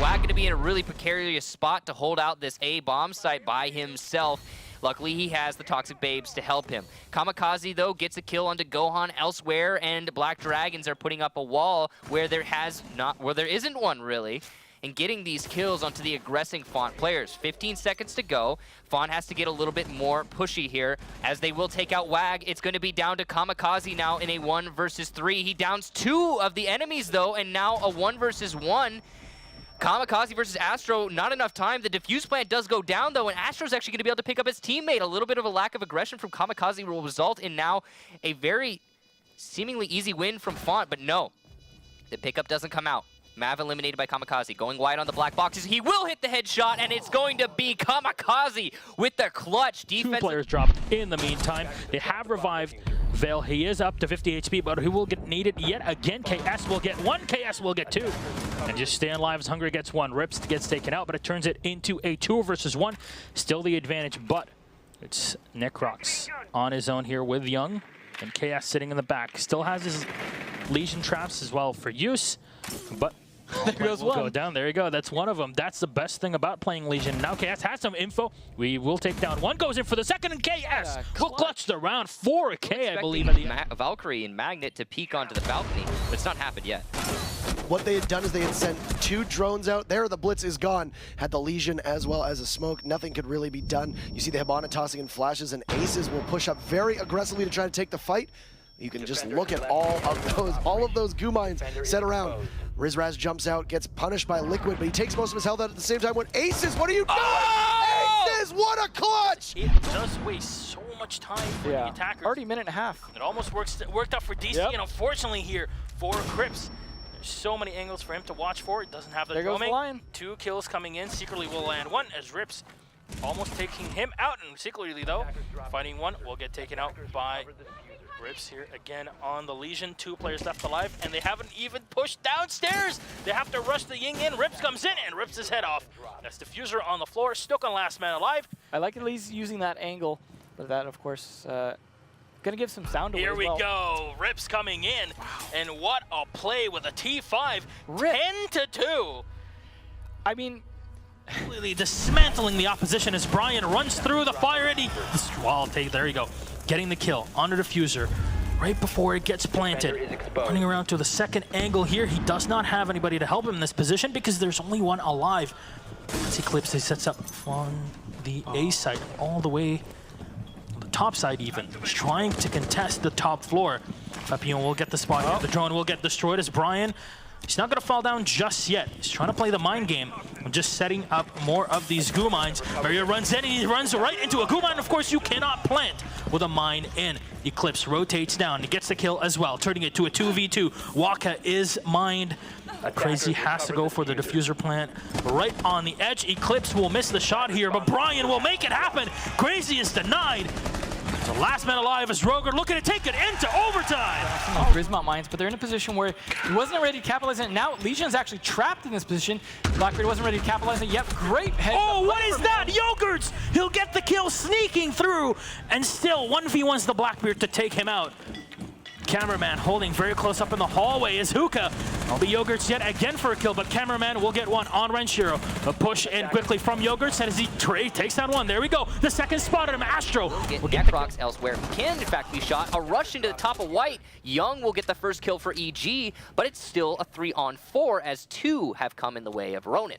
Swag going to be in a really precarious spot to hold out this A bomb site by himself. Luckily, he has the Toxic Babes to help him. Kamikaze, though, gets a kill onto Gohan elsewhere, and Black Dragons are putting up a wall where there isn't one, really, and getting these kills onto the aggressing Font players. 15 seconds to go. Font has to get a little bit more pushy here, as they will take out Wag. It's going to be down to Kamikaze now in a 1 versus 3. He downs 2 of the enemies, though, and now a 1 versus 1. Kamikaze versus Astro, not enough time. The defuse plant does go down, though, and Astro's actually going to be able to pick up his teammate. A little bit of a lack of aggression from Kamikaze will result in now a very seemingly easy win from Font, but no, the pickup doesn't come out. Mav eliminated by Kamikaze, going wide on the black boxes. He will hit the headshot, and it's going to be Kamikaze with the clutch defense. 2 players dropped in the meantime. They have revived Vale. He is up to 50 HP, but he will get needed yet again. KS will get 1, KS will get 2. And just staying alive as Hungry gets 1. Rips gets taken out, but it turns it into a 2 versus 1. Still the advantage, but it's Necrox on his own here with Young. And KS sitting in the back. Still has his Lesion traps as well for use, but there goes one. Go down. There you go. That's one of them. That's the best thing about playing Lesion. Now KS has some info. We will take down 1. Goes in for the second, and KS will clutch the round. 4K, I believe. Valkyrie and Magnet to peek onto the balcony, but it's not happened yet. What they had done is they had sent 2 drones out there. The Blitz is gone. Had the Lesion as well as a smoke. Nothing could really be done. You see the Hibana tossing in flashes, and Aces will push up very aggressively to try to take the fight. You can just look at all of those goo mines set around. Rizraz jumps out, gets punished by Liquid, but he takes most of his health out at the same time. When Aces, what are you doing? Oh! Aces, what a clutch! It does waste so much time for the attackers. Already a minute and a half. It almost worked out for DC, and unfortunately here for Crips. There's so many angles for him to watch for. It doesn't have the There goes the line. 2 kills coming in. Secretly will land 1 as Rips almost taking him out, and secretly though, fighting 1 will get taken out by Rips here again on the Lesion. 2 players left alive, and they haven't even pushed downstairs. They have to rush the Ying in. Rips comes in and rips his head off. That's Diffuser on the floor, stuck on last man alive. I like at least using that angle, but that, of course, gonna give some sound away. Here as we well. go. Rips coming in, and what a play with a T5. Rip. 10-2. I mean, Completely dismantling the opposition as Brian runs through the fire, and there you go. Getting the kill on the Diffuser right before it gets planted. Running around to the second angle here. He does not have anybody to help him in this position because there's only 1 alive. As Eclipse, he sets up on the A side all the way, the top side even. He's trying to contest the top floor. Papillon will get the spot here. The drone will get destroyed as Brian, he's not going to fall down just yet. He's trying to play the mind game. I'm just setting up more of these goo mines. Maria runs in, and he runs right into a goo mine. Of course, you cannot plant with a mine in. Eclipse rotates down. He gets the kill as well, turning it to a 2v2. Waka is mined. Crazy has to go for the Diffuser plant right on the edge. Eclipse will miss the shot here, but Brian will make it happen. Crazy is denied. The last man alive is Roger looking to take it into overtime. Grismont mines, but they're in a position where he wasn't ready to capitalize on it. Now Legion's actually trapped in this position. Blackbeard wasn't ready to capitalize on it. Yep, great head. Oh, what is that? Yogurts! He'll get the kill sneaking through, and still 1v1's the Blackbeard to take him out. Cameraman holding very close up in the hallway is Hookah. Will be Yogurts yet again for a kill, but Cameraman will get 1 on Renshiro. A push in quickly from Yogurts, and as he takes down 1. There we go. The second spot at him. Astro will get Necrox elsewhere. Can in fact be shot. A rush into the top of White. Young will get the first kill for EG, but it's still a 3-on-4 as 2 have come in the way of Ronin.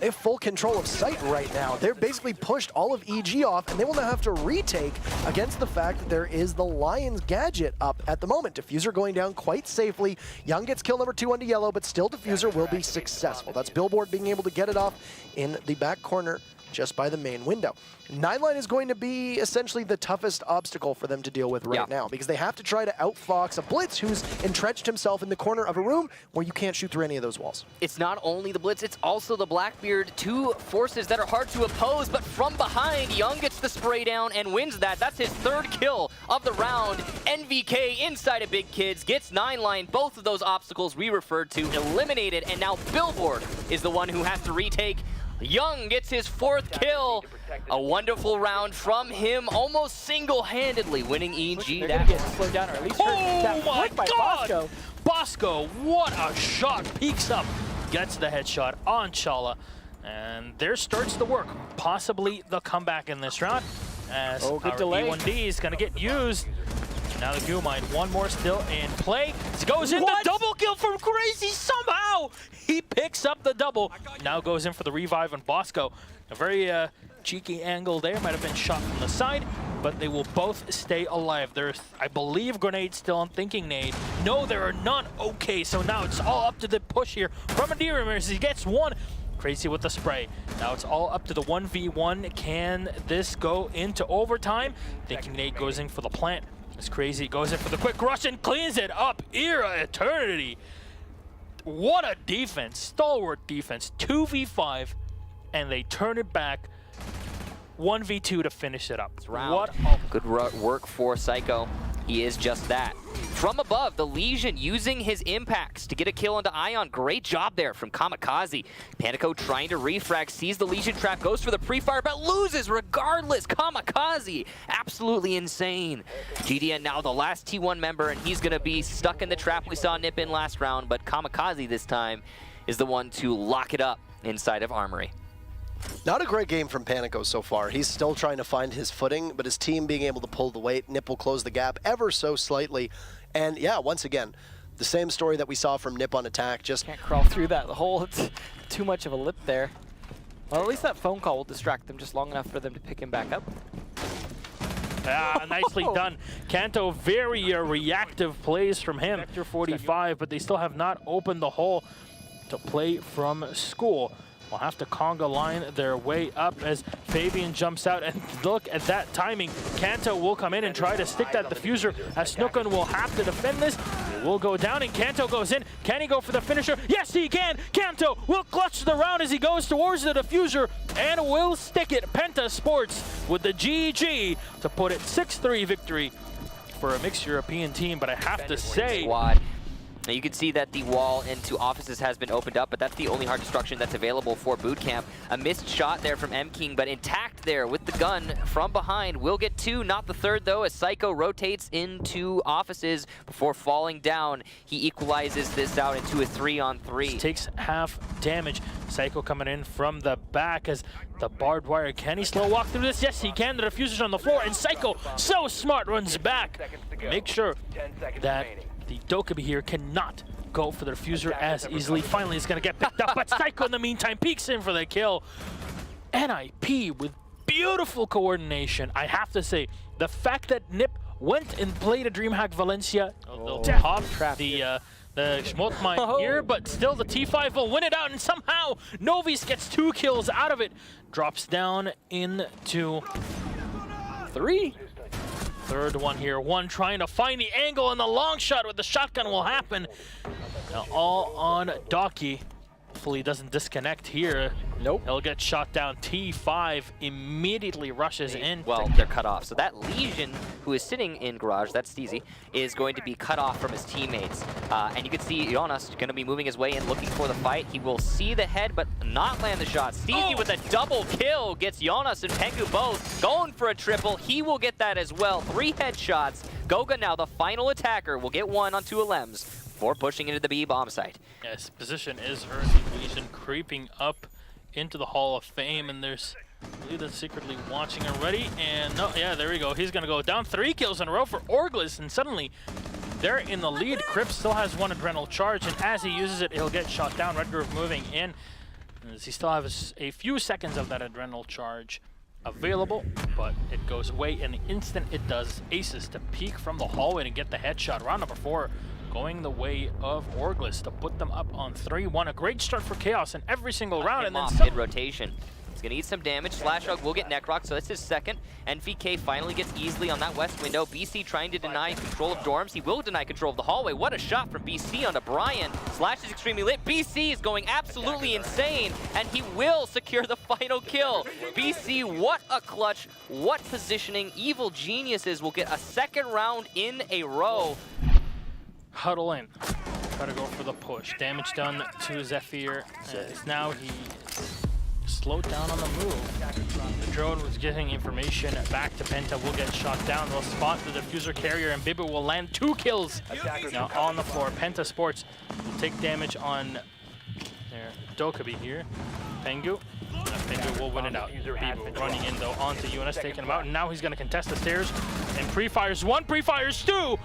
They have full control of site right now. They're basically pushed all of EG off, and they will now have to retake against the fact that there is the Lion's gadget up at the moment. Diffuser going down quite safely. Young gets kill number 2 onto Yellow, but still Diffuser will be successful. That's Billboard being able to get it off in the back corner just by the main window. 9line is going to be essentially the toughest obstacle for them to deal with right now, because they have to try to outfox a Blitz who's entrenched himself in the corner of a room where you can't shoot through any of those walls. It's not only the Blitz, it's also the Blackbeard. 2 forces that are hard to oppose, but from behind, Young gets the spray down and wins that. That's his 3rd kill of the round. NVK inside of Big Kids gets 9line. Both of those obstacles we referred to eliminated, and now Billboard is the one who has to retake. Young gets his 4th kill. A wonderful round from him, almost single-handedly winning EG. They're gonna get slowed down, or at least hurt. Oh that my by God! Bosco. Bosco, what a shot! Peeks up gets the headshot on Chala. And there starts the work. Possibly the comeback in this round. As our E1D is going to get used. Now the Gumine, one more still in play. This goes in the double kill from Crazy somehow. He picks up the double. Now goes in for the revive on Bosco. A very cheeky angle there. Might have been shot from the side, but they will both stay alive. There's, I believe, grenades still on Thinking Nade. No, there are none. Okay, so now it's all up to the push here from Adira as he gets one. Crazy with the spray. Now it's all up to the 1v1. Can this go into overtime? Thinking Nade goes in for the plant. It's Crazy goes in for the quick rush and cleans it up. Era Eternity. What a defense. Stalwart defense. 2v5. And they turn it back. 1v2 to finish it up. What good work for Psycho. He is just that. From above, the Lesion using his impacts to get a kill onto Ion. Great job there from Kamikaze. Panico trying to refrag, sees the Lesion trap, goes for the pre-fire, but loses regardless. Kamikaze, absolutely insane. GDN now the last T1 member, and he's going to be stuck in the trap we saw Nip in last round, but Kamikaze this time is the one to lock it up inside of Armory. Not a great game from Panico so far. He's still trying to find his footing, but his team being able to pull the weight. Nip will close the gap ever so slightly. And yeah, once again, the same story that we saw from Nip on attack. Just can't crawl through that hole. It's too much of a lip there. Well, at least that phone call will distract them just long enough for them to pick him back up. Ah, nicely done. Kanto, very reactive plays from him. Vector 45, but they still have not opened the hole to play from school. Will have to conga line their way up as Fabian jumps out, and look at that timing. Kanto will come in and try to stick that diffuser as Snookun will have to defend this. It will go down and Kanto goes in. Can he go for the finisher? Yes, he can! Kanto will clutch the round as he goes towards the diffuser and will stick it. Penta Sports with the GG to put it 6-3 victory for a mixed European team, but I have to say... Now you can see that the wall into offices has been opened up, but that's the only hard destruction that's available for boot camp. A missed shot there from M-King, but intact there with the gun from behind. Will get two, not the third though, as Psycho rotates into offices before falling down. He equalizes this out into a 3-on-3. Takes half damage. Psycho coming in from the back as the barbed wire. Can he slow walk through this? Yes, he can. The diffuser's on the floor, and Psycho, so smart, runs back. Make sure that the Dokkaebi here cannot go for the diffuser as easily. Finally, it's going to get picked up, but Psycho in the meantime peeks in for the kill. NIP with beautiful coordination. I have to say, the fact that Nip went and played a DreamHack Valencia, they'll top trap the Schmott mine here, but still the T5 will win it out, and somehow Novice gets 2 kills out of it. Drops down into 3. Third one here, one trying to find the angle, and the long shot with the shotgun will happen. Now all on Doki. Hopefully he doesn't disconnect here. Nope. He'll get shot down. T5 immediately rushes in. Well, they're cut off. So that Lesion, who is sitting in garage, that's Steezy, is going to be cut off from his teammates. And you can see Jonas going to be moving his way in, looking for the fight. He will see the head, but not land the shot. Steezy with a double kill gets Jonas and Pengu both going for a triple. He will get that as well. 3 headshots. Goga now, the final attacker, will get one on 2 Alems before pushing into the B bomb site. Yes, position is earned. Lesion creeping up into the Hall of Fame, and there's Lee that's secretly watching already, and no, yeah, there we go. He's gonna go down. 3 kills in a row for Orglis, and suddenly they're in the lead. Kripp still has 1 adrenal charge, and as he uses it, he'll get shot down. Red Groove moving in, as he still has a few seconds of that adrenal charge available, but it goes away in the instant it does. Aces to peek from the hallway and get the headshot. Round number 4 going the way of Orglis to put them up on 3-1. A great start for Chaos in every single round, and then mid-rotation. He's gonna eat some damage. Slashhog will get Necroc, so that's his second. NVK finally gets easily on that west window. BC trying to deny control of dorms. He will deny control of the hallway. What a shot from BC onto Brian. Slash is extremely lit. BC is going absolutely insane, and he will secure the final kill. BC, what a clutch, what positioning. Evil Geniuses will get a 2nd round in a row. Huddle in. Try to go for the push. Damage done to Zephyr. Now he slowed down on the move. The drone was getting information back to Penta. Will get shot down. They'll spot the diffuser carrier, and Bibu will land 2 kills now on the floor. Penta Sports will take damage on There, Dokubi here. Pengu. Pengu will win it out. Bibu running in though onto Yunus, taking him out. And now he's going to contest the stairs and pre-fires one, pre-fires two.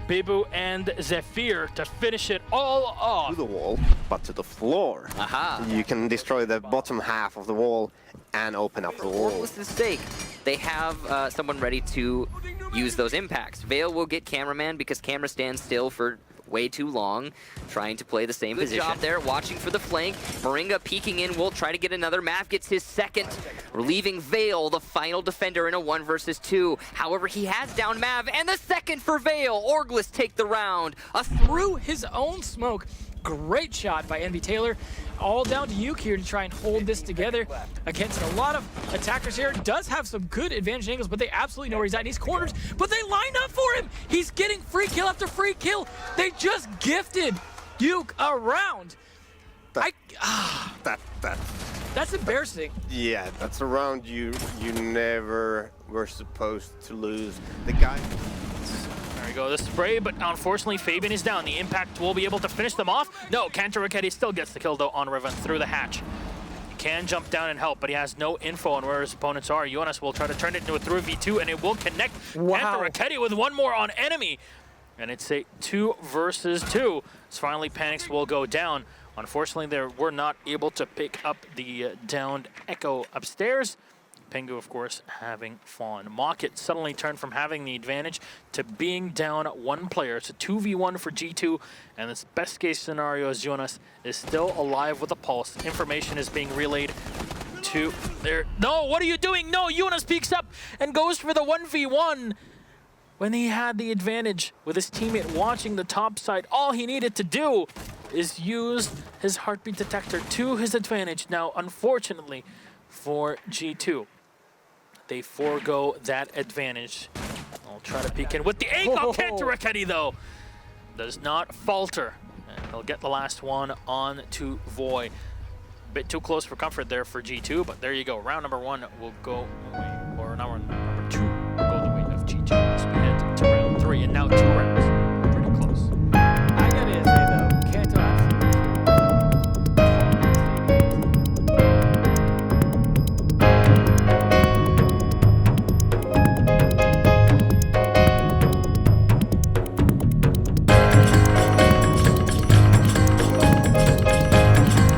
Bibu and Zephyr to finish it all off. To the wall, but to the floor. Aha. You can destroy the bottom half of the wall and open up the wall. What was the mistake? They have someone ready to use those impacts. Vale will get cameraman because camera stands still for way too long, trying to play the same position. Good job there, watching for the flank. Moringa peeking in, will try to get another. Mav gets his second, relieving Vale, the final defender in a 1 versus 2. However, he has down Mav, and the second for Vale. Orgless take the round. Through his own smoke. Great shot by Envy Taylor. All down to Yuke here to try and hold this together against a lot of attackers here. Does have some good advantage angles, but they absolutely know where he's at in these corners. But they lined up for him. He's getting free kill after free kill. They just gifted Yuke a round. That's embarrassing. Yeah, that's a round you never were supposed to lose. The guy. There we go, the spray, but unfortunately Fabian is down. The impact will be able to finish them off. No, Kanto Raketti still gets the kill though on Riven through the hatch. He can jump down and help, but he has no info on where his opponents are. Jonas will try to turn it into a 3v2 and it will connect. Wow. Kanto Raketti with one more on enemy. And it's a 2 versus 2. As finally Panics will go down. Unfortunately, they were not able to pick up the downed Echo upstairs. Pengu, of course, having fallen. Mocket suddenly turned from having the advantage to being down 1 player. It's a 2v1 for G2, and this best case scenario is Jonas is still alive with a pulse. Information is being relayed to there. No, what are you doing? No, Jonas peeks up and goes for the 1v1 when he had the advantage with his teammate watching the top side. All he needed to do is use his heartbeat detector to his advantage. Now, unfortunately for G2, they forego that advantage. I'll try to peek in with the aim. Kanto Raketti though does not falter. And he'll get the last one on to Voy. Bit too close for comfort there for G2, but there you go. Round number 1 will go away.